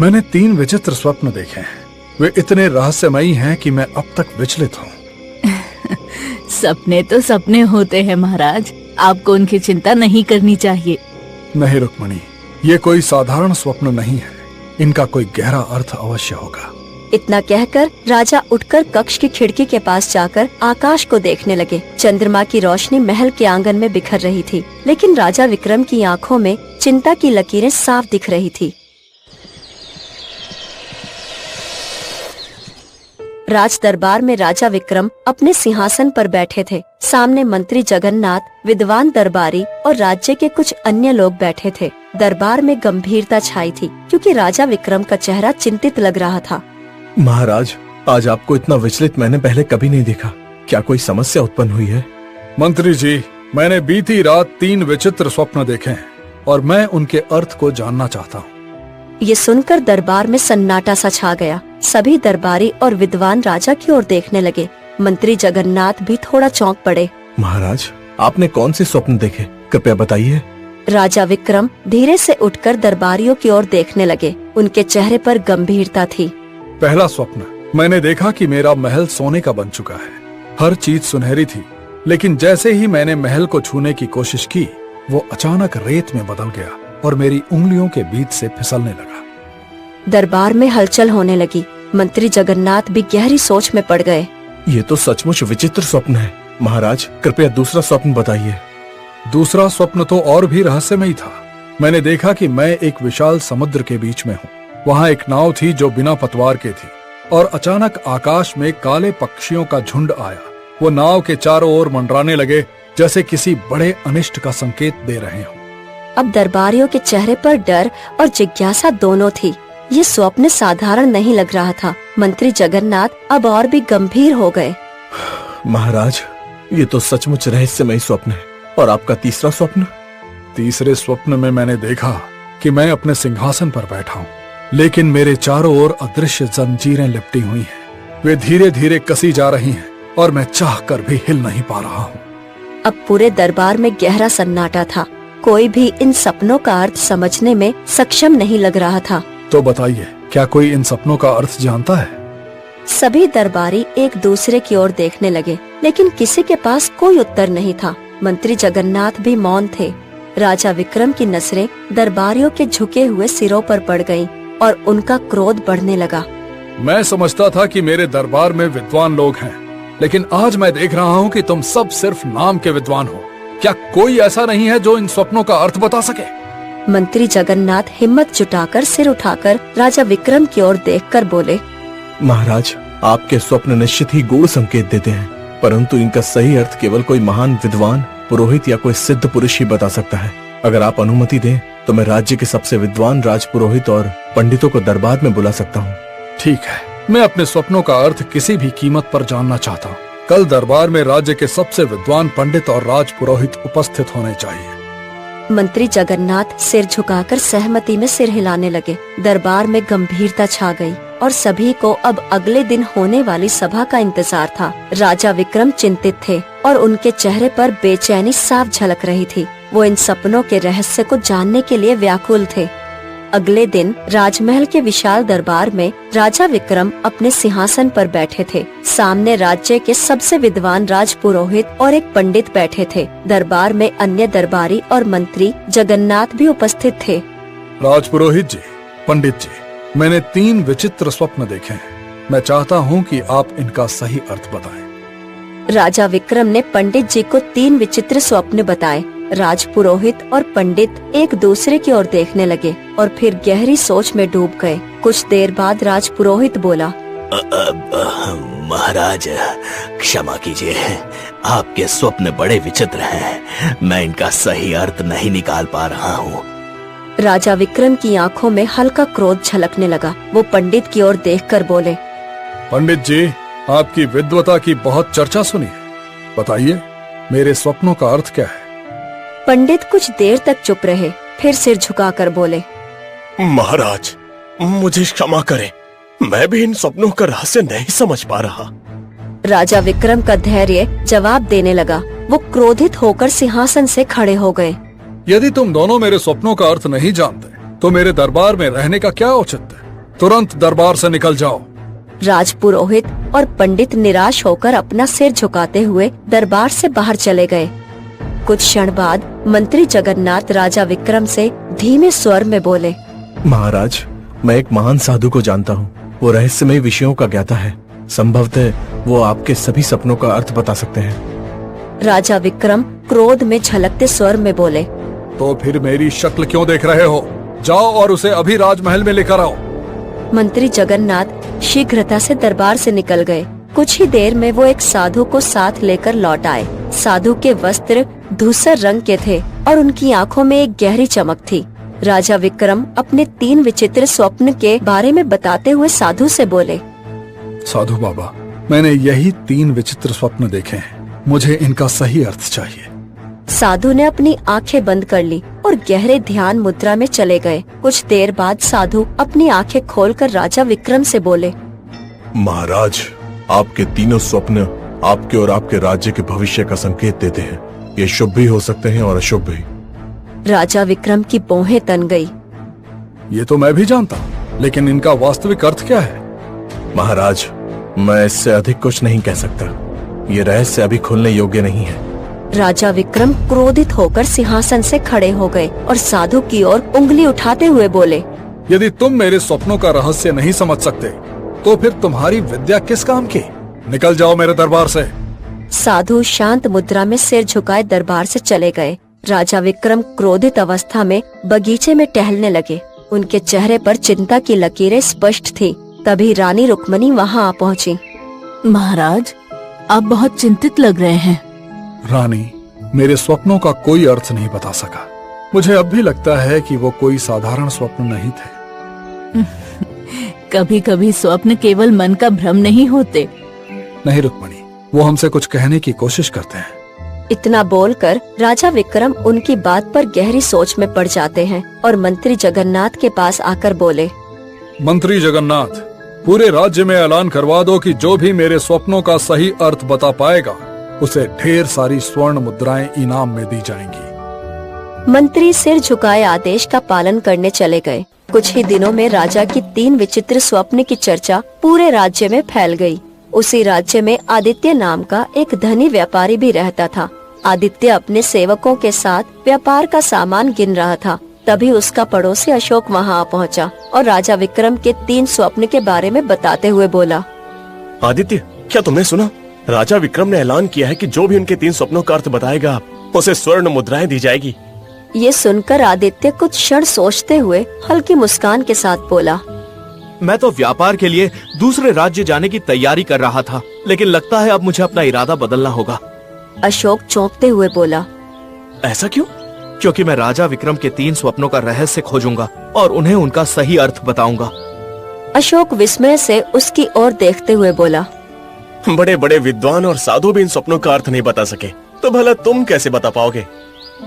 मैंने 3 विचित्र स्वप्न देखे हैं। वे इतने रहस्यमयी हैं कि मैं अब तक विचलित हूँ। सपने तो सपने होते हैं महाराज, आपको उनकी चिंता नहीं करनी चाहिए। नहीं रुक्मणी, ये कोई साधारण स्वप्न नहीं है। इनका कोई गहरा अर्थ अवश्य होगा। इतना कहकर राजा उठकर कक्ष की खिड़की के पास जाकर आकाश को देखने लगे। चंद्रमा की रोशनी महल के आंगन में बिखर रही थी, लेकिन राजा विक्रम की आंखों में चिंता की लकीरें साफ दिख रही थी। राज दरबार में राजा विक्रम अपने सिंहासन पर बैठे थे। सामने मंत्री जगन्नाथ, विद्वान दरबारी और राज्य के कुछ अन्य लोग बैठे थे। दरबार में गंभीरता छाई थी, क्योंकि राजा विक्रम का चेहरा चिंतित लग रहा था। महाराज, आज आपको इतना विचलित मैंने पहले कभी नहीं देखा। क्या कोई समस्या उत्पन्न हुई है? मंत्री जी, मैंने बीती रात 3 विचित्र स्वप्न देखे हैं और मैं उनके अर्थ को जानना चाहता हूँ। ये सुनकर दरबार में सन्नाटा सा छा गया। सभी दरबारी और विद्वान राजा की ओर देखने लगे। मंत्री जगन्नाथ भी थोड़ा चौंक पड़े। महाराज, आपने कौन से स्वप्न देखे, कृपया बताइए। राजा विक्रम धीरे से उठकर दरबारियों की ओर देखने लगे। उनके चेहरे पर गंभीरता थी। पहला स्वप्न, मैंने देखा कि मेरा महल सोने का बन चुका है। हर चीज सुनहरी थी, लेकिन जैसे ही मैंने महल को छूने की कोशिश की, वो अचानक रेत में बदल गया और मेरी उंगलियों के बीच से फिसलने लगा। दरबार में हलचल होने लगी। मंत्री जगन्नाथ भी गहरी सोच में पड़ गए। ये तो सचमुच विचित्र स्वप्न है। महाराज, कृपया दूसरा स्वप्न बताइए। दूसरा स्वप्न तो और भी रहस्यमयी था। मैंने देखा कि मैं एक विशाल समुद्र के बीच में हूँ। वहाँ एक नाव थी जो बिना पतवार के थी, और अचानक आकाश में काले पक्षियों का झुंड आया। वो नाव के चारों ओर मंडराने लगे, जैसे किसी बड़े अनिष्ट का संकेत दे रहे हों। अब दरबारियों के चेहरे पर डर और जिज्ञासा दोनों थी। ये स्वप्न साधारण नहीं लग रहा था। मंत्री जगन्नाथ अब और भी गंभीर हो गए। महाराज, ये तो सचमुच रहस्यमय स्वप्न है। और आपका तीसरा स्वप्न? तीसरे स्वप्न में मैंने देखा कि मैं अपने सिंहासन पर बैठा हूँ, लेकिन मेरे चारों ओर अदृश्य जंजीरें लिपटी हुई हैं। वे धीरे धीरे कसी जा रही हैं और मैं चाह कर भी हिल नहीं पा रहा हूँ। अब पूरे दरबार में गहरा सन्नाटा था। कोई भी इन सपनों का अर्थ समझने में सक्षम नहीं लग रहा था। तो बताइए, क्या कोई इन सपनों का अर्थ जानता है? सभी दरबारी एक दूसरे की ओर देखने लगे, लेकिन किसी के पास कोई उत्तर नहीं था। मंत्री जगन्नाथ भी मौन थे। राजा विक्रम की नजरें दरबारियों के झुके हुए सिरों पर पड़ गईं और उनका क्रोध बढ़ने लगा। मैं समझता था कि मेरे दरबार में विद्वान लोग हैं, लेकिन आज मैं देख रहा हूँ कि तुम सब सिर्फ नाम के विद्वान हो। क्या कोई ऐसा नहीं है जो इन स्वप्नों का अर्थ बता सके? मंत्री जगन्नाथ हिम्मत जुटाकर सिर उठाकर राजा विक्रम की ओर देखकर बोले, महाराज, आपके स्वप्न निश्चित ही गूढ़ संकेत देते हैं, परंतु इनका सही अर्थ केवल कोई महान विद्वान, पुरोहित या कोई सिद्ध पुरुष ही बता सकता है। अगर आप अनुमति दें तो मैं राज्य के सबसे विद्वान राजपुरोहित और पंडितों को दरबार में बुला सकता हूँ। ठीक है, मैं अपने स्वप्नों का अर्थ किसी भी कीमत पर जानना चाहता हूँ। कल दरबार में राज्य के सबसे विद्वान पंडित और राजपुरोहित उपस्थित होने चाहिए। मंत्री जगन्नाथ सिर झुकाकर सहमति में सिर हिलाने लगे। दरबार में गंभीरता छा गई और सभी को अब अगले दिन होने वाली सभा का इंतजार था। राजा विक्रम चिंतित थे और उनके चेहरे पर बेचैनी साफ झलक रही थी। वो इन सपनों के रहस्य को जानने के लिए व्याकुल थे। अगले दिन राजमहल के विशाल दरबार में राजा विक्रम अपने सिंहासन पर बैठे थे। सामने राज्य के सबसे विद्वान राजपुरोहित और एक पंडित बैठे थे। दरबार में अन्य दरबारी और मंत्री जगन्नाथ भी उपस्थित थे। राजपुरोहित जी, पंडित जी, मैंने 3 विचित्र स्वप्न देखे हैं। मैं चाहता हूँ कि आप इनका सही अर्थ बताएं। राजा विक्रम ने पंडित जी को 3 विचित्र स्वप्न बताए। राजपुरोहित और पंडित एक दूसरे की ओर देखने लगे और फिर गहरी सोच में डूब गए। कुछ देर बाद राजपुरोहित बोला, महाराज, क्षमा कीजिए, आपके स्वप्न बड़े विचित्र हैं। मैं इनका सही अर्थ नहीं निकाल पा रहा हूँ। राजा विक्रम की आंखों में हल्का क्रोध झलकने लगा। वो पंडित की ओर देखकर बोले, पंडित जी, आपकी विद्वता की बहुत चर्चा सुनी है। बताइए, मेरे स्वप्नों का अर्थ क्या है? पंडित कुछ देर तक चुप रहे, फिर सिर झुकाकर बोले, महाराज, मुझे क्षमा करें, मैं भी इन सपनों का रहस्य नहीं समझ पा रहा। राजा विक्रम का धैर्य जवाब देने लगा। वो क्रोधित होकर सिंहासन से खड़े हो गए। यदि तुम दोनों मेरे स्वप्नों का अर्थ नहीं जानते, तो मेरे दरबार में रहने का क्या औचित्य है? तुरंत दरबार से निकल जाओ। राजपुरोहित और पंडित निराश होकर अपना सिर झुकाते हुए दरबार से बाहर चले गए। कुछ क्षण बाद मंत्री जगन्नाथ राजा विक्रम से धीमे स्वर में बोले, महाराज, मैं एक महान साधु को जानता हूँ। वो रहस्यमय विषयों का ज्ञाता है। संभवतः वो आपके सभी सपनों का अर्थ बता सकते हैं। राजा विक्रम क्रोध में झलकते स्वर में बोले, तो फिर मेरी शक्ल क्यों देख रहे हो? जाओ और उसे अभी राजमहल में लेकर आओ। मंत्री जगन्नाथ शीघ्रता से दरबार से निकल गए। कुछ ही देर में वो एक साधु को साथ लेकर लौट आए। साधु के वस्त्र धूसर रंग के थे और उनकी आंखों में एक गहरी चमक थी। राजा विक्रम अपने 3 विचित्र स्वप्न के बारे में बताते हुए साधु से बोले, साधु बाबा, मैंने यही 3 विचित्र स्वप्न देखे हैं। मुझे इनका सही अर्थ चाहिए। साधु ने अपनी आंखें बंद कर ली और गहरे ध्यान मुद्रा में चले गए। कुछ देर बाद साधु अपनी आंखें खोलकर राजा विक्रम से बोले, महाराज, आपके तीनों स्वप्न आपके और आपके राज्य के भविष्य का संकेत देते हैं। ये शुभ भी हो सकते हैं और अशुभ भी। राजा विक्रम की भौहें तन गई। ये तो मैं भी जानता हूँ, लेकिन इनका वास्तविक अर्थ क्या है? महाराज, मैं इससे अधिक कुछ नहीं कह सकता। ये रहस्य अभी खुलने योग्य नहीं है। राजा विक्रम क्रोधित होकर सिंहासन से खड़े हो गए और साधु की ओर उंगली उठाते हुए बोले, यदि तुम मेरे स्वप्नों का रहस्य नहीं समझ सकते, तो फिर तुम्हारी विद्या किस काम की? निकल जाओ मेरे दरबार से। साधु शांत मुद्रा में सिर झुकाए दरबार से चले गए। राजा विक्रम क्रोधित अवस्था में बगीचे में टहलने लगे। उनके चेहरे पर चिंता की लकीरें स्पष्ट थी। तभी रानी रुक्मणी वहां आ पहुंची। महाराज, आप बहुत चिंतित लग रहे हैं। रानी, मेरे स्वप्नों का कोई अर्थ नहीं बता सका। मुझे अब भी लगता है कि वो कोई साधारण स्वप्न नहीं थे। कभी कभी स्वप्न केवल मन का भ्रम नहीं होते। नहीं रुक्मणी, वो हमसे कुछ कहने की कोशिश करते हैं। इतना बोलकर राजा विक्रम उनकी बात पर गहरी सोच में पड़ जाते हैं और मंत्री जगन्नाथ के पास आकर बोले, मंत्री जगन्नाथ, पूरे राज्य में ऐलान करवा दो कि जो भी मेरे स्वप्नों का सही अर्थ बता पाएगा, उसे ढेर सारी स्वर्ण मुद्राएं इनाम में दी जाएंगी। मंत्री सिर झुकाए आदेश का पालन करने चले गए। कुछ ही दिनों में राजा की 3 विचित्र स्वप्न की चर्चा पूरे राज्य में फैल गई। उसी राज्य में आदित्य नाम का एक धनी व्यापारी भी रहता था। आदित्य अपने सेवकों के साथ व्यापार का सामान गिन रहा था। तभी उसका पड़ोसी अशोक वहां आ पहुंचा और राजा विक्रम के 3 स्वप्न के बारे में बताते हुए बोला, आदित्य, क्या तुमने सुना? राजा विक्रम ने ऐलान किया है कि जो भी उनके 3 स्वप्नों का अर्थ बताएगा, उसे स्वर्ण मुद्राएं दी जाएगी। ये सुनकर आदित्य कुछ क्षण सोचते हुए हल्की मुस्कान के साथ बोला, मैं तो व्यापार के लिए दूसरे राज्य जाने की तैयारी कर रहा था, लेकिन लगता है अब मुझे अपना इरादा बदलना होगा। अशोक चौंकते हुए बोला, ऐसा क्यों? क्योंकि मैं राजा विक्रम के 3 स्वप्नों का रहस्य खोजूंगा और उन्हें उनका सही अर्थ बताऊंगा। अशोक विस्मय से उसकी ओर देखते हुए बोला, बड़े बड़े विद्वान और साधु भी इन स्वप्नों का अर्थ नहीं बता सके, तो भला तुम कैसे बता पाओगे?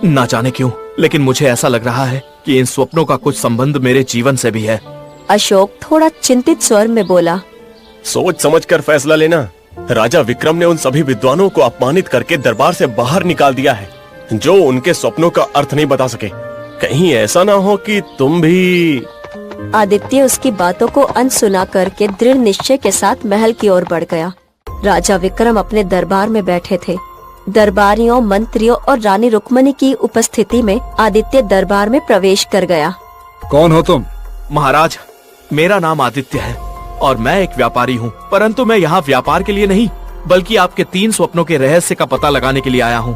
ना जाने क्यों, लेकिन मुझे ऐसा लग रहा है कि इन स्वप्नों का कुछ संबंध मेरे जीवन से भी है। अशोक थोड़ा चिंतित स्वर में बोला, सोच समझकर फैसला लेना। राजा विक्रम ने उन सभी विद्वानों को अपमानित करके दरबार से बाहर निकाल दिया है, जो उनके स्वप्नों का अर्थ नहीं बता सके। कहीं ऐसा ना हो कि तुम भी। आदित्य उसकी बातों को अनसुना करके दृढ़ निश्चय के साथ महल की ओर बढ़ गया। राजा विक्रम अपने दरबार में बैठे थे। दरबारियों, मंत्रियों और रानी रुक्मणी की उपस्थिति में आदित्य दरबार में प्रवेश कर गया। कौन हो तुम? महाराज, मेरा नाम आदित्य है और मैं एक व्यापारी हूँ, परंतु मैं यहाँ व्यापार के लिए नहीं, बल्कि आपके 3 स्वप्नों के रहस्य का पता लगाने के लिए आया हूँ।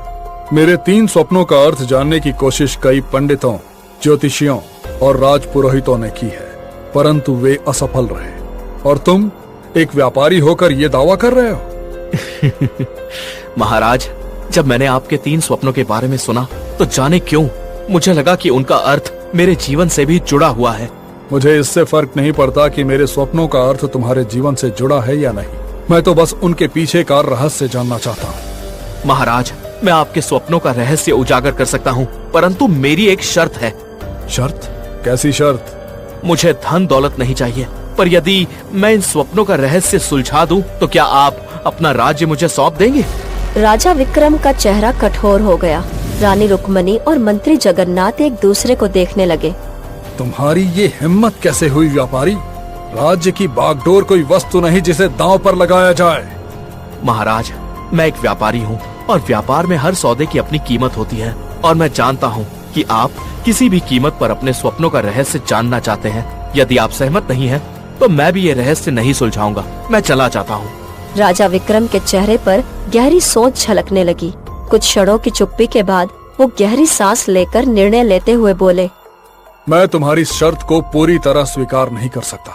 मेरे 3 स्वप्नों का अर्थ जानने की कोशिश कई पंडितों, ज्योतिषियों और राजपुरोहितों ने की है, परंतु वे असफल रहे। और तुम एक व्यापारी होकर ये दावा कर रहे हो? महाराज, जब मैंने आपके 3 स्वप्नों के बारे में सुना, तो जाने क्यों मुझे लगा कि उनका अर्थ मेरे जीवन से भी जुड़ा हुआ है। मुझे इससे फर्क नहीं पड़ता कि मेरे स्वप्नों का अर्थ तुम्हारे जीवन से जुड़ा है या नहीं। मैं तो बस उनके पीछे का रहस्य जानना चाहता हूँ। महाराज, मैं आपके स्वप्नों का रहस्य उजागर कर सकता हूँ, परंतु मेरी एक शर्त है। शर्त? कैसी शर्त? मुझे धन दौलत नहीं चाहिए, पर यदि मैं इन स्वप्नों का रहस्य सुलझा दूं, तो क्या आप अपना राज्य मुझे सौंप देंगे? राजा विक्रम का चेहरा कठोर हो गया। रानी रुक्मणी और मंत्री जगन्नाथ एक दूसरे को देखने लगे। तुम्हारी ये हिम्मत कैसे हुई व्यापारी? राज्य की बागडोर कोई वस्तु नहीं जिसे दांव पर लगाया जाए। महाराज, मैं एक व्यापारी हूँ और व्यापार में हर सौदे की अपनी कीमत होती है, और मैं जानता हूँ कि आप किसी भी कीमत पर अपने स्वप्नों का रहस्य जानना चाहते हैं। यदि आप सहमत नहीं हैं, तो मैं भी ये रहस्य नहीं सुलझाऊंगा। मैं चला जाता हूँ। राजा विक्रम के चेहरे पर गहरी सोच झलकने लगी। कुछ क्षणों की चुप्पी के बाद वो गहरी सांस लेकर निर्णय लेते हुए बोले, मैं तुम्हारी शर्त को पूरी तरह स्वीकार नहीं कर सकता,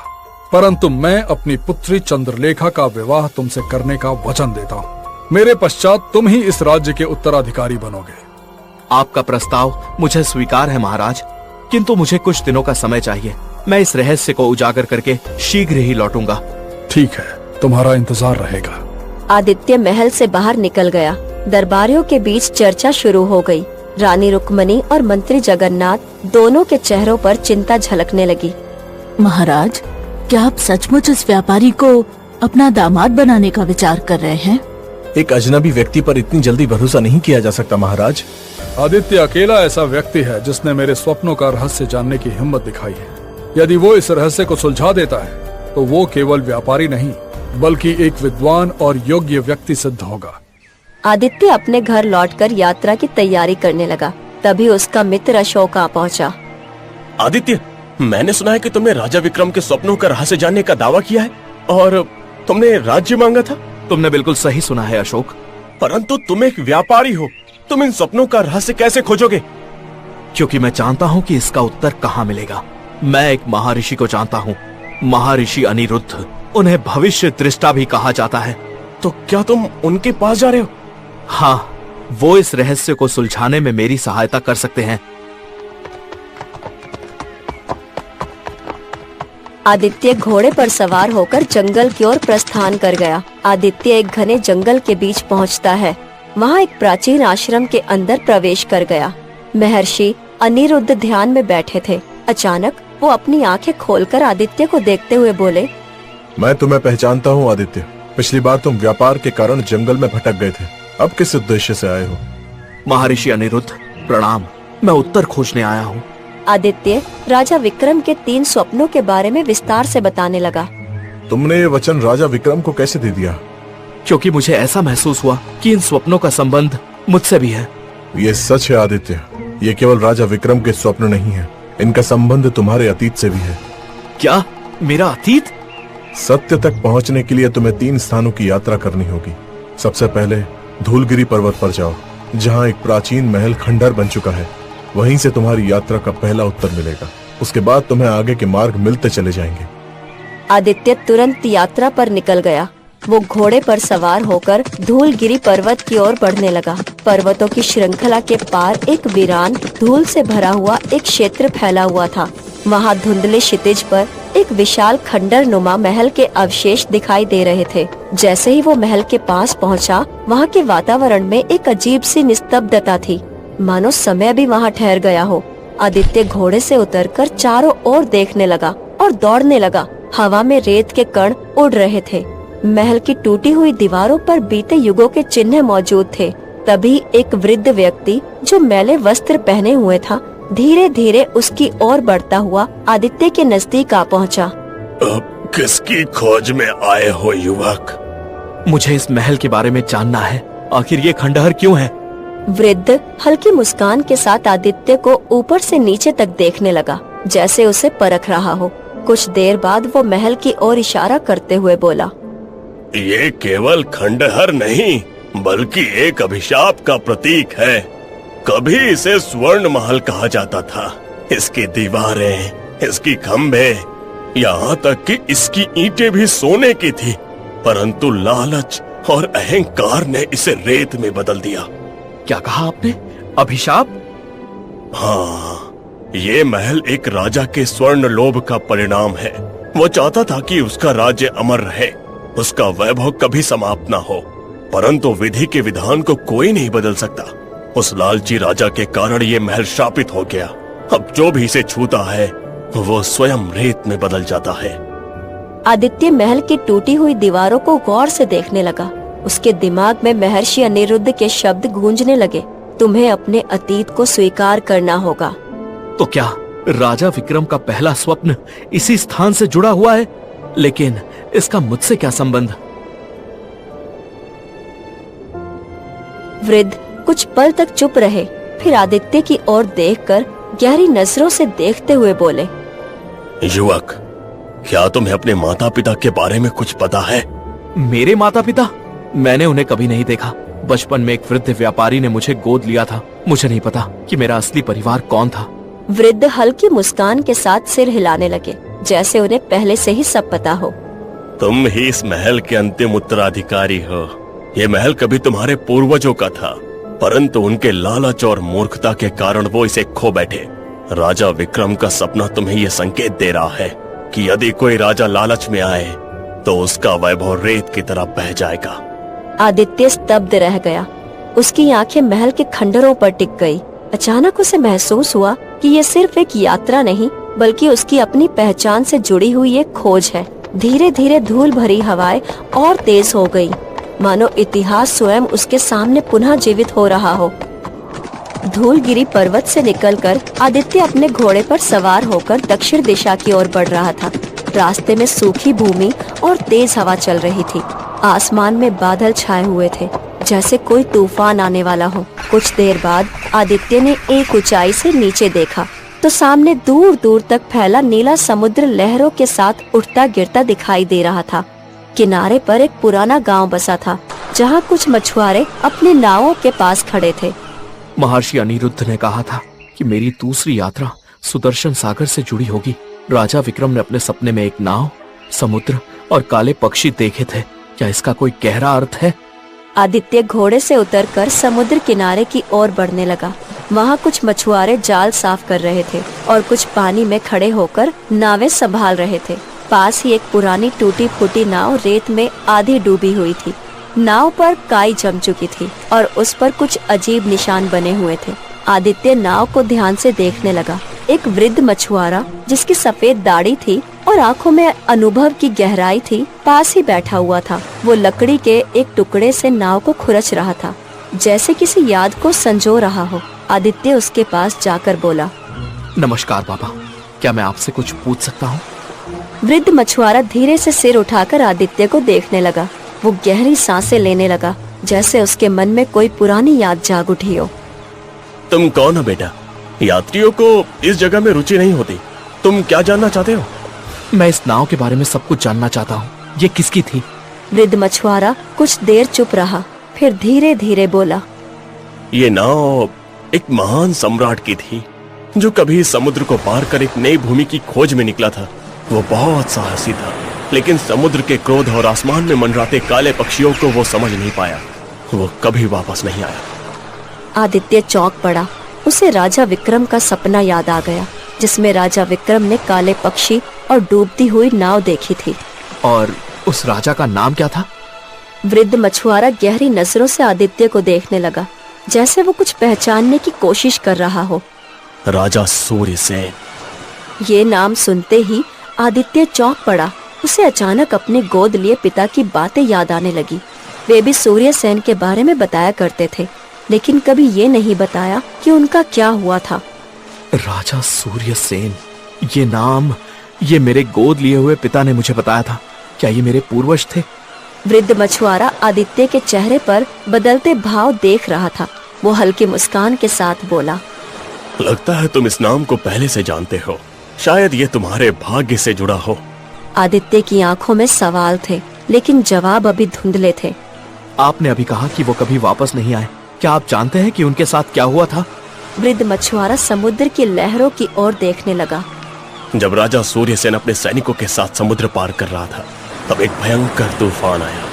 परंतु मैं अपनी पुत्री चंद्रलेखा का विवाह तुमसे करने का वचन देता हूँ। मेरे पश्चात तुम ही इस राज्य के उत्तराधिकारी बनोगे। आपका प्रस्ताव मुझे स्वीकार है महाराज, किंतु मुझे कुछ दिनों का समय चाहिए। मैं इस रहस्य को उजागर करके शीघ्र ही लौटूंगा। ठीक है, तुम्हारा इंतजार रहेगा। आदित्य महल से बाहर निकल गया। दरबारियों के बीच चर्चा शुरू हो गई। रानी रुक्मणी और मंत्री जगन्नाथ दोनों के चेहरों पर चिंता झलकने लगी। महाराज, क्या आप सचमुच इस व्यापारी को अपना दामाद बनाने का विचार कर रहे हैं? एक अजनबी व्यक्ति पर इतनी जल्दी भरोसा नहीं किया जा सकता महाराज। आदित्य अकेला ऐसा व्यक्ति है जिसने मेरे स्वप्नों का रहस्य जानने की हिम्मत दिखाई है। यदि वो इस रहस्य को सुलझा देता है तो वो केवल व्यापारी नहीं बल्कि एक विद्वान और योग्य व्यक्ति सिद्ध होगा। आदित्य अपने घर लौटकर यात्रा की तैयारी करने लगा। तभी उसका मित्र अशोक आ पहुंचा। आदित्य, मैंने सुना है कि तुमने राजा विक्रम के स्वप्नों का रहस्य जानने का दावा किया है और तुमने राज्य मांगा था। तुमने बिल्कुल सही सुना है अशोक। परंतु तुम एक व्यापारी हो, तुम इन सपनों का रहस्य कैसे खोजोगे? क्योंकि मैं जानता हूँ कि इसका उत्तर कहाँ मिलेगा। मैं एक महर्षि को जानता हूँ, महर्षि अनिरुद्ध। उन्हें भविष्य दृष्टा भी कहा जाता है। तो क्या तुम उनके पास जा रहे हो? हाँ, वो इस रहस्य को सुलझाने में मेरी सहायता कर सकते हैं। आदित्य घोड़े पर सवार होकर जंगल की ओर प्रस्थान कर गया। आदित्य एक घने जंगल के बीच पहुंचता है। वहां एक प्राचीन आश्रम के अंदर प्रवेश कर गया। महर्षि अनिरुद्ध ध्यान में बैठे थे। अचानक वो अपनी आंखें खोलकर आदित्य को देखते हुए बोले, मैं तुम्हें पहचानता हूँ आदित्य। पिछली बार तुम व्यापार के कारण जंगल में भटक गए थे। अब किस उद्देश्य से आए हो? महर्षि अनिरुद्ध, प्रणाम। मैं उत्तर खोजने आया हूँ। आदित्य राजा विक्रम के 3 स्वप्नों के बारे में विस्तार से बताने लगा। तुमने ये वचन राजा विक्रम को कैसे दे दिया? क्योंकि मुझे ऐसा महसूस हुआ कि इन स्वप्नों का संबंध मुझसे भी है। ये सच है आदित्य। ये केवल राजा विक्रम के स्वप्न नहीं है, इनका संबंध तुम्हारे अतीत से भी है। क्या? मेरा अतीत? सत्य तक पहुंचने के लिए तुम्हें 3 स्थानों की यात्रा करनी होगी। सबसे पहले धूलगिरी पर्वत पर जाओ, जहां एक प्राचीन महल खंडहर बन चुका है। वहीं से तुम्हारी यात्रा का पहला उत्तर मिलेगा। उसके बाद तुम्हें आगे के मार्ग मिलते चले जाएंगे। आदित्य तुरंत यात्रा पर निकल गया। वो घोड़े पर सवार होकर धूलगिरी पर्वत की ओर बढ़ने लगा। पर्वतों की श्रृंखला के पार एक वीरान धूल से भरा हुआ एक क्षेत्र फैला हुआ था। वहाँ धुंधले क्षितिज पर एक विशाल खंडर नुमा महल के अवशेष दिखाई दे रहे थे। जैसे ही वो महल के पास पहुँचा, वहाँ के वातावरण में एक अजीब सी निस्तब्धता थी, मानो समय भी वहाँ ठहर गया हो। आदित्य घोड़े से उतरकर चारों ओर देखने लगा और दौड़ने लगा। हवा में रेत के कण उड़ रहे थे। महल की टूटी हुई दीवारों पर बीते युगों के चिन्ह मौजूद थे। तभी एक वृद्ध व्यक्ति जो मैले वस्त्र पहने हुए था, धीरे धीरे उसकी ओर बढ़ता हुआ आदित्य के नजदीक आ पहुंचा। अब किसकी खोज में आए हो युवक? मुझे इस महल के बारे में जानना है। आखिर ये खंडहर क्यों है? वृद्ध हल्की मुस्कान के साथ आदित्य को ऊपर से नीचे तक देखने लगा, जैसे उसे परख रहा हो। कुछ देर बाद वो महल की ओर इशारा करते हुए बोला, ये केवल खंडहर नहीं बल्कि एक अभिशाप का प्रतीक है। कभी इसे स्वर्ण महल कहा जाता था। इसकी दीवारें, इसकी खंभे, यहाँ तक कि इसकी ईंटें भी सोने की थी, परंतु लालच और अहंकार ने इसे रेत में बदल दिया। क्या कहा आपने? अभिशाप? हाँ, ये महल एक राजा के स्वर्ण लोभ का परिणाम है। वो चाहता था कि उसका राज्य अमर रहे, उसका वैभव कभी समाप्त ना हो, परंतु विधि के विधान को कोई नहीं बदल सकता। उस लालची राजा के कारण ये महल शापित हो गया। अब जो भी इसे छूता है वो स्वयं रेत में बदल जाता है। आदित्य महल की टूटी हुई दीवारों को गौर से देखने लगा। उसके दिमाग में महर्षि अनिरुद्ध के शब्द गूंजने लगे, तुम्हें अपने अतीत को स्वीकार करना होगा। तो क्या राजा विक्रम का पहला स्वप्न इसी स्थान से जुड़ा हुआ है? लेकिन इसका मुझसे क्या संबंध? वृद्ध कुछ पल तक चुप रहे, फिर आदित्य की ओर देखकर गहरी नजरों से देखते हुए बोले, युवक, क्या तुम्हें अपने माता पिता के बारे में कुछ पता है? मेरे माता पिता? मैंने उन्हें कभी नहीं देखा। बचपन में एक वृद्ध व्यापारी ने मुझे गोद लिया था। मुझे नहीं पता कि मेरा असली परिवार कौन था। वृद्ध हल्की मुस्कान के साथ सिर हिलाने लगे, जैसे उन्हें पहले से ही सब पता हो। तुम ही इस महल के अंतिम उत्तराधिकारी हो। ये महल कभी तुम्हारे पूर्वजों का था, परंतु उनके लालच और मूर्खता के कारण वो इसे खो बैठे। राजा विक्रम का सपना तुम्हें ये संकेत दे रहा है कि यदि कोई राजा लालच में आए तो उसका वैभव रेत की तरह बह जाएगा। आदित्य स्तब्ध रह गया। उसकी आंखें महल के खंडरों पर टिक गई। अचानक उसे महसूस हुआ कि ये सिर्फ एक यात्रा नहीं, बल्कि उसकी अपनी पहचान से जुड़ी हुई एक खोज है। धीरे धीरे धूल भरी हवाएं और तेज हो गई, मानो इतिहास स्वयं उसके सामने पुनः जीवित हो रहा हो। धूलगिरी पर्वत से निकलकर आदित्य अपने घोड़े पर सवार होकर दक्षिण दिशा की ओर बढ़ रहा था। रास्ते में सूखी भूमि और तेज हवा चल रही थी। आसमान में बादल छाए हुए थे, जैसे कोई तूफान आने वाला हो। कुछ देर बाद आदित्य ने एक ऊंचाई से नीचे देखा तो सामने दूर दूर तक फैला नीला समुद्र लहरों के साथ उठता गिरता दिखाई दे रहा था। किनारे पर एक पुराना गांव बसा था, जहां कुछ मछुआरे अपनी नावों के पास खड़े थे। महर्षि अनिरुद्ध ने कहा था कि मेरी दूसरी यात्रा सुदर्शन सागर से जुड़ी होगी। राजा विक्रम ने अपने सपने में एक नाव, समुद्र और काले पक्षी देखे थे। क्या इसका कोई गहरा अर्थ है? आदित्य घोड़े से उतरकर समुद्र किनारे की ओर बढ़ने लगा। वहाँ कुछ मछुआरे जाल साफ कर रहे थे और कुछ पानी में खड़े होकर नावें संभाल रहे थे। पास ही एक पुरानी टूटी फूटी नाव रेत में आधी डूबी हुई थी। नाव पर काई जम चुकी थी और उस पर कुछ अजीब निशान बने हुए थे। आदित्य नाव को ध्यान से देखने लगा। एक वृद्ध मछुआरा जिसकी सफेद दाढ़ी थी और आंखों में अनुभव की गहराई थी, पास ही बैठा हुआ था। वो लकड़ी के एक टुकड़े से नाव को खुरच रहा था, जैसे किसी याद को संजो रहा हो। आदित्य उसके पास जाकर बोला, नमस्कार बाबा, क्या मैं आपसे कुछ पूछ सकता हूँ? वृद्ध मछुआरा धीरे से सिर उठाकर आदित्य को देखने लगा। वो गहरी सांसें लेने लगा, जैसे उसके मन में कोई पुरानी याद जाग उठी हो। तुम कौन हो बेटा? यात्रियों को इस जगह में रुचि नहीं होती। तुम क्या जानना चाहते हो? मैं इस नाव के बारे में सब कुछ जानना चाहता हूँ। ये किसकी थी? वृद्ध मछुआरा कुछ देर चुप रहा, फिर धीरे धीरे बोला, ये नाव एक महान सम्राट की थी, जो कभी समुद्र को पार कर एक नई भूमि की खोज में निकला था। वो बहुत साहसी था, लेकिन समुद्र के क्रोध और आसमान में मंडराते काले पक्षियों को वो समझ नहीं पाया। वो कभी वापस नहीं आया। आदित्य चौंक पड़ा। उसे राजा विक्रम का सपना याद आ गया, जिसमें राजा विक्रम ने काले पक्षी और डूबती हुई नाव देखी थी। और उस राजा का नाम क्या था? वृद्ध मछुआरा गहरी नजरों से आदित्य को देखने लगा, जैसे वो कुछ पहचानने की कोशिश कर रहा हो। राजा सूर्यसेन। ये नाम सुनते ही आदित्य चौंक पड़ा। उसे अचानक अपने गोद लिए पिता की बातें याद आने लगी। वे भी सूर्यसेन के बारे में बताया करते थे, लेकिन कभी ये नहीं बताया कि उनका क्या हुआ था। राजा सूर्यसेन, ये नाम ये मेरे गोद लिए हुए पिता ने मुझे बताया था। क्या ये मेरे पूर्वज थे? वृद्ध मछुआरा आदित्य के चेहरे पर बदलते भाव देख रहा था। वो हल्की मुस्कान के साथ बोला, लगता है तुम इस नाम को पहले से जानते हो। शायद ये तुम्हारे भाग्य से जुड़ा हो। आदित्य की आंखों में सवाल थे, लेकिन जवाब अभी धुंधले थे। आपने अभी कहा कि वो कभी वापस नहीं आए। क्या आप जानते हैं कि उनके साथ क्या हुआ था? वृद्ध मछुआरा समुद्र की लहरों की ओर देखने लगा। जब राजा सूर्यसेन अपने सैनिकों के साथ समुद्र पार कर रहा था, तब एक भयंकर तूफान आया।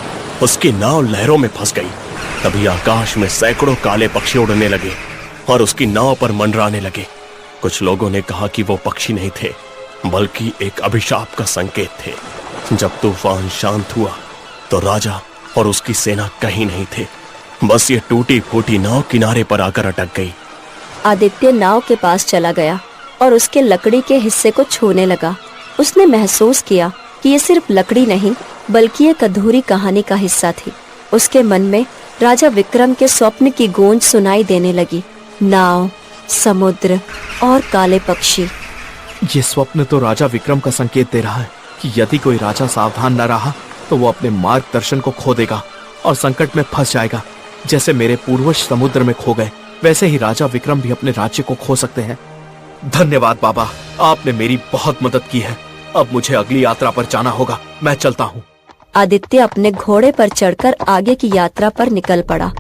उसकी नाव लहरों में फंस गई। तभी आकाश में सैकड़ों काले पक्षी उड़ने लगे और उसकी नाव पर मंडराने लगे। कुछ लोगों ने कहा कि वो पक्षी नहीं थे, बल्कि एक अभिशाप का संकेत थे। जब तूफान शांत हुआ तो राजा और उसकी सेना कहीं नहीं थे। बस ये टूटी फूटी नाव किनारे पर आकर अटक गई। आदित्य नाव के पास चला गया और उसके लकड़ी के हिस्से को छूने लगा। उसने महसूस किया कि ये सिर्फ लकड़ी नहीं, बल्कि एक अधूरी कहानी का हिस्सा थी। उसके मन में राजा विक्रम के स्वप्न की गूंज सुनाई देने लगी। नाव, समुद्र और काले पक्षी। ये स्वप्न तो राजा विक्रम का संकेत दे रहा है कि यदि कोई राजा सावधान न रहा तो वो अपने मार्गदर्शन को खो देगा और संकट में फंस जाएगा। जैसे मेरे पूर्वज समुद्र में खो गए, वैसे ही राजा विक्रम भी अपने राज्य को खो सकते हैं। धन्यवाद बाबा, आपने मेरी बहुत मदद की है। अब मुझे अगली यात्रा पर जाना होगा, मैं चलता हूँ। आदित्य अपने घोड़े पर चढ़कर आगे की यात्रा पर निकल पड़ा।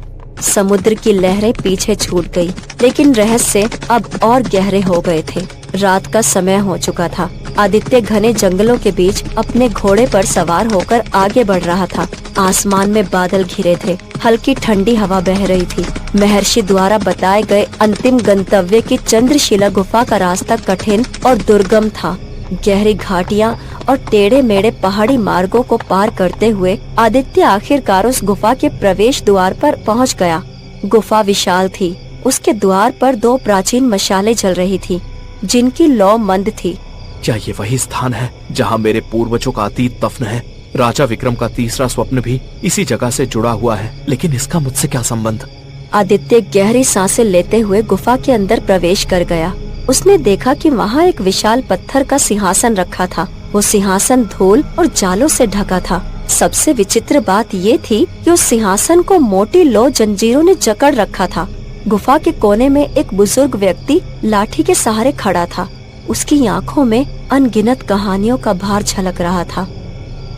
समुद्र की लहरें पीछे छूट गई, लेकिन रहस्य अब और गहरे हो गए थे। रात का समय हो चुका था। आदित्य घने जंगलों के बीच अपने घोड़े पर सवार होकर आगे बढ़ रहा था। आसमान में बादल घिरे थे, हल्की ठंडी हवा बह रही थी। महर्षि द्वारा बताए गए अंतिम गंतव्य की चंद्रशिला गुफा का रास्ता कठिन और दुर्गम था। गहरी घाटियाँ और टेढ़े मेढ़े पहाड़ी मार्गों को पार करते हुए आदित्य आखिरकार उस गुफा के प्रवेश द्वार पर पहुंच गया। गुफा विशाल थी। उसके द्वार पर 2 प्राचीन मशालें जल रही थी, जिनकी लौ मंद थी। क्या ये वही स्थान है जहाँ मेरे पूर्वजों का अतीत दफन है? राजा विक्रम का तीसरा स्वप्न भी इसी जगह से जुड़ा हुआ है, लेकिन इसका मुझसे क्या संबंध? आदित्य गहरी सांसें लेते हुए गुफा के अंदर प्रवेश कर गया। उसने देखा कि वहाँ एक विशाल पत्थर का सिंहासन रखा था। वो सिंहासन धूल और जालों से ढका था। सबसे विचित्र बात ये थी कि उस सिंहासन को मोटी लौ जंजीरों ने जकड़ रखा था। गुफा के कोने में एक बुजुर्ग व्यक्ति लाठी के सहारे खड़ा था। उसकी आंखों में अनगिनत कहानियों का भार झलक रहा था।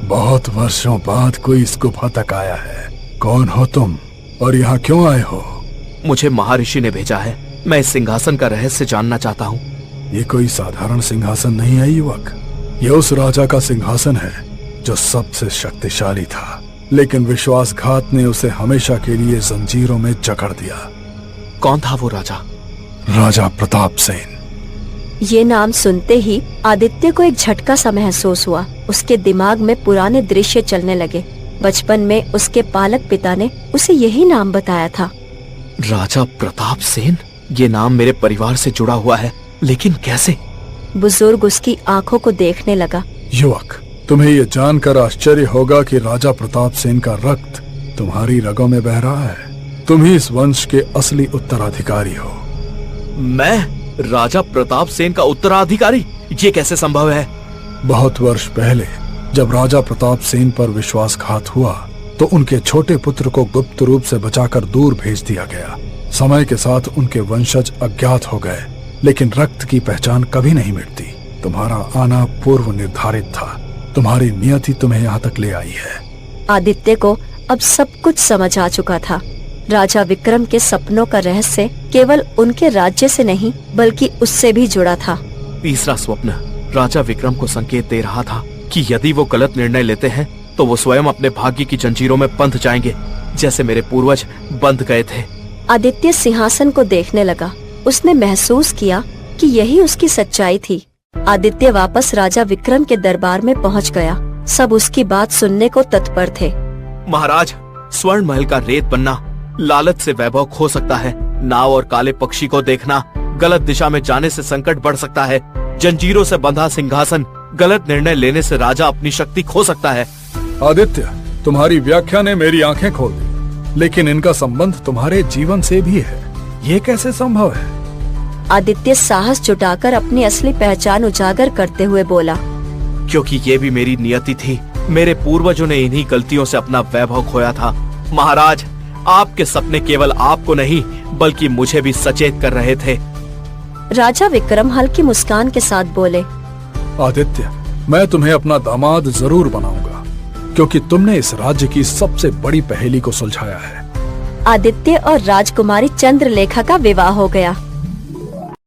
बहुत वर्षों बाद कोई इस गुफा तक आया है। कौन हो तुम और यहाँ क्यों आए हो? मुझे महर्षि ने भेजा है। मैं इस सिंहासन का रहस्य जानना चाहता हूँ। ये कोई साधारण सिंहासन नहीं है युवक। ये उस राजा का सिंहासन है जो सबसे शक्तिशाली था, लेकिन विश्वासघात ने उसे हमेशा के लिए जंजीरों में जकड़ दिया। कौन था वो राजा? राजा प्रताप सेन। ये नाम सुनते ही आदित्य को एक झटका सा महसूस हुआ। उसके दिमाग में पुराने दृश्य चलने लगे। बचपन में उसके पालक पिता ने उसे यही नाम बताया था। राजा प्रताप सेन? ये नाम मेरे परिवार से जुड़ा हुआ है, लेकिन कैसे? बुजुर्ग उसकी आंखों को देखने लगा। युवक, तुम्हें ये जानकर आश्चर्य होगा कि राजा प्रताप सेन का रक्त तुम्हारी रगों में बह रहा है। तुम ही इस वंश के असली उत्तराधिकारी हो। मैं राजा प्रताप सेन का उत्तराधिकारी? ये कैसे संभव है? बहुत वर्ष पहले जब राजा प्रताप सेन पर विश्वासघात हुआ तो उनके छोटे पुत्र को गुप्त रूप से बचाकर दूर भेज दिया गया। समय के साथ उनके वंशज अज्ञात हो गए, लेकिन रक्त की पहचान कभी नहीं मिटती। तुम्हारा आना पूर्व निर्धारित था। तुम्हारी नियति तुम्हें यहाँ तक ले आई है। आदित्य को अब सब कुछ समझ आ चुका था। राजा विक्रम के सपनों का रहस्य केवल उनके राज्य से नहीं बल्कि उससे भी जुड़ा था। तीसरा स्वप्न राजा विक्रम को संकेत दे रहा था कि यदि वो गलत निर्णय लेते हैं तो वो स्वयं अपने भाग्य की जंजीरों में बंध जाएंगे, जैसे मेरे पूर्वज बंध गए थे। आदित्य सिंहासन को देखने लगा। उसने महसूस किया कि यही उसकी सच्चाई थी। आदित्य वापस राजा विक्रम के दरबार में पहुंच गया। सब उसकी बात सुनने को तत्पर थे। महाराज, स्वर्ण महल का रेत बनना लालच से वैभव खो सकता है। नाव और काले पक्षी को देखना गलत दिशा में जाने से संकट बढ़ सकता है। जंजीरों से बंधा सिंहासन गलत निर्णय लेने से राजा अपनी शक्ति खो सकता है। आदित्य, तुम्हारी व्याख्या ने मेरी आंखें खोल दी, लेकिन इनका संबंध तुम्हारे जीवन से भी है। ये कैसे संभव है? आदित्य साहस जुटाकर अपनी असली पहचान उजागर करते हुए बोला, क्योंकि ये भी मेरी नियति थी। मेरे पूर्वजों ने इन्हीं गलतियों से अपना वैभव खोया था। महाराज, आपके सपने केवल आपको नहीं बल्कि मुझे भी सचेत कर रहे थे। राजा विक्रम हल्की मुस्कान के साथ बोले, आदित्य, मैं तुम्हें अपना दामाद जरूर बनाऊंगा, क्योंकि तुमने इस राज्य की सबसे बड़ी पहेली को सुलझाया है। आदित्य और राजकुमारी चंद्रलेखा का विवाह हो गया।